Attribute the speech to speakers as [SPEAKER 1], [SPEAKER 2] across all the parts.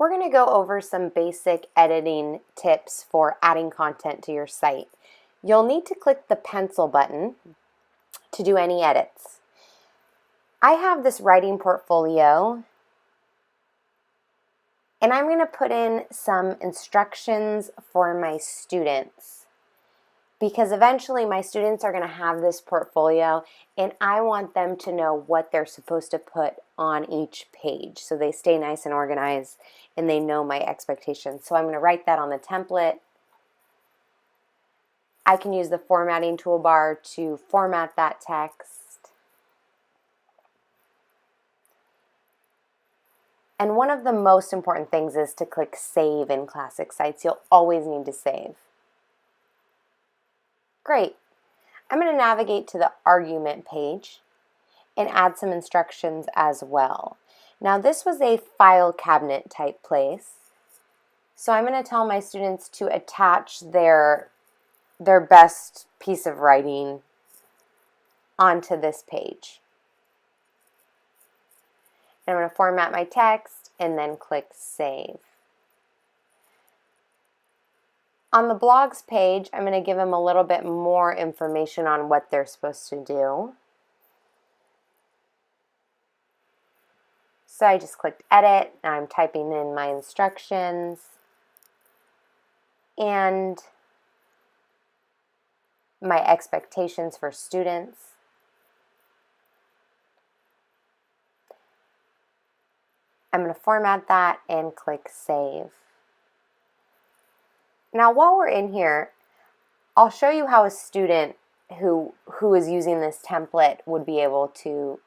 [SPEAKER 1] We're going to go over some basic editing tips for adding content to your site. You'll need to click the pencil button to do any edits. I have this writing portfolio, and I'm going to put in some instructions for my students, because eventually my students are going to have this portfolio and I want them to know what they're supposed to put on each page so they stay nice and organized and they know my expectations. So I'm going to write that on the template. I can use the formatting toolbar to format that text. And one of the most important things is to click Save in Classic Sites. You'll always need to save. Great. I'm going to navigate to the argument page and add some instructions as well. Now this was a file cabinet type place, so I'm going to tell my students to attach their best piece of writing onto this page. And I'm going to format my text and then click Save. On the blogs page, I'm going to give them a little bit more information on what they're supposed to do. So I just clicked Edit. Now I'm typing in my instructions and my expectations for students. I'm going to format that and click Save. Now while we're in here, I'll show you how a student who is using this template would be able to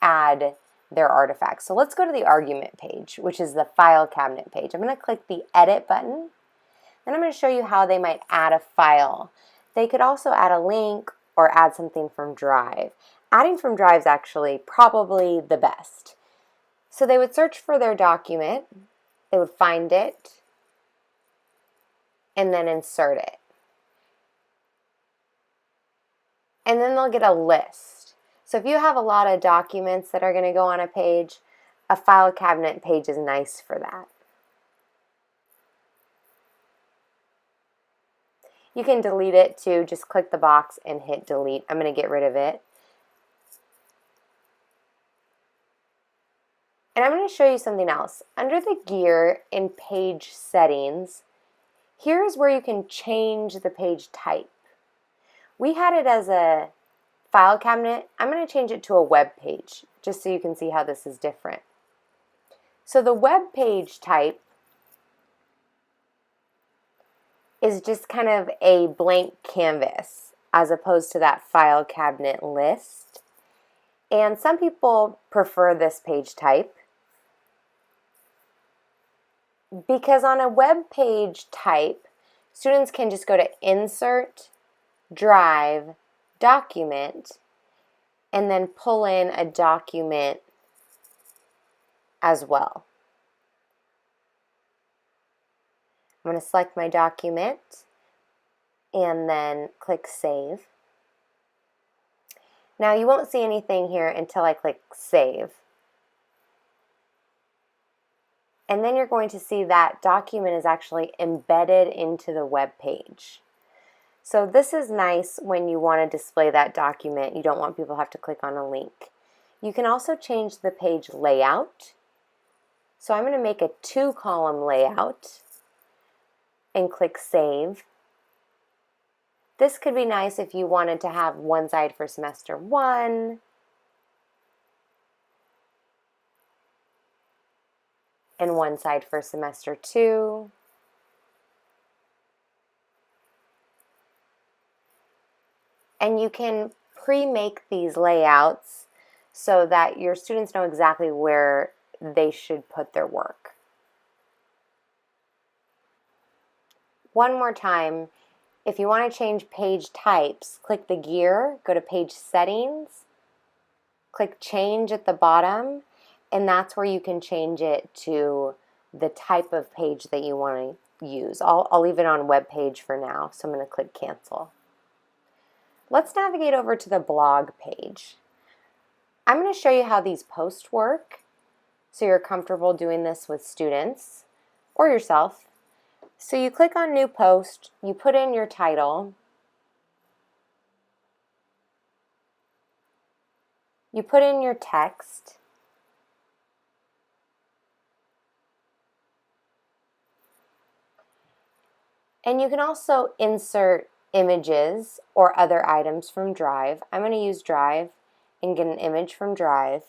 [SPEAKER 1] add their artifacts. So let's go to the argument page, which is the file cabinet page. I'm going to click the Edit button, and I'm going to show you how they might add a file. They could also add a link or add something from Drive. Adding from Drive is actually probably the best. So they would search for their document, they would find it, and then insert it. And then they'll get a list. So if you have a lot of documents that are going to go on a page, a file cabinet page is nice for that. You can delete it too. Just click the box and hit delete. I'm going to get rid of it. And I'm going to show you something else. Under the gear in page settings, here's where you can change the page type. We had it as a file cabinet. I'm going to change it to a web page just so you can see how this is different. So the web page type is just kind of a blank canvas as opposed to that file cabinet list. And some people prefer this page type because on a web page type, students can just go to Insert, Drive, Document, and then pull in a document as well. I'm going to select my document and then click Save. Now you won't see anything here until I click Save. And then you're going to see that document is actually embedded into the web page. So this is nice when you want to display that document. You don't want people to have to click on a link. You can also change the page layout. So I'm going to make a 2-column layout and click Save. This could be nice if you wanted to have one side for semester 1, and one side for semester 2. And you can pre-make these layouts so that your students know exactly where they should put their work. One more time, if you want to change page types, click the gear, go to page settings, click change at the bottom, and that's where you can change it to the type of page that you want to use. I'll leave it on web page for now, so I'm going to click cancel. Let's navigate over to the blog page. I'm going to show you how these posts work. so you're comfortable doing this with students or yourself. So you click on New Post, you put in your title, you put in your text, and you can also insert images or other items from Drive. I'm going to use Drive and get an image from Drive,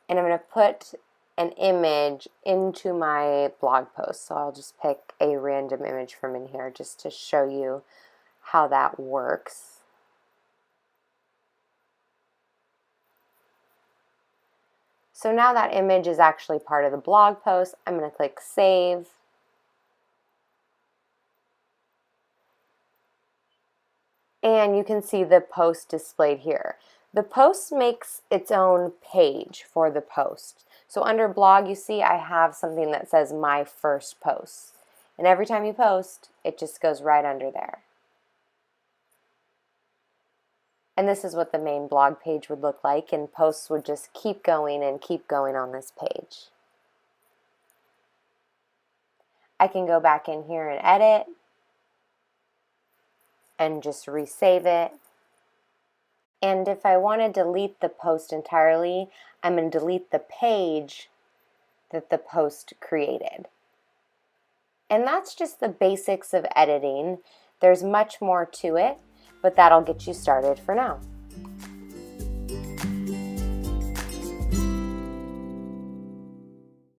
[SPEAKER 1] and I'm going to put an image into my blog post. So I'll just pick a random image from in here just to show you how that works. So now that image is actually part of the blog post. I'm going to click Save. And you can see the post displayed here. The post makes its own page for the post. So under blog, you see I have something that says My First Post. And every time you post, it just goes right under there. And this is what the main blog page would look like, and posts would just keep going and keep going on this page. I can go back in here and edit and just resave it. And if I want to delete the post entirely, I'm going to delete the page that the post created. And that's just the basics of editing. There's much more to it, but that'll get you started for now.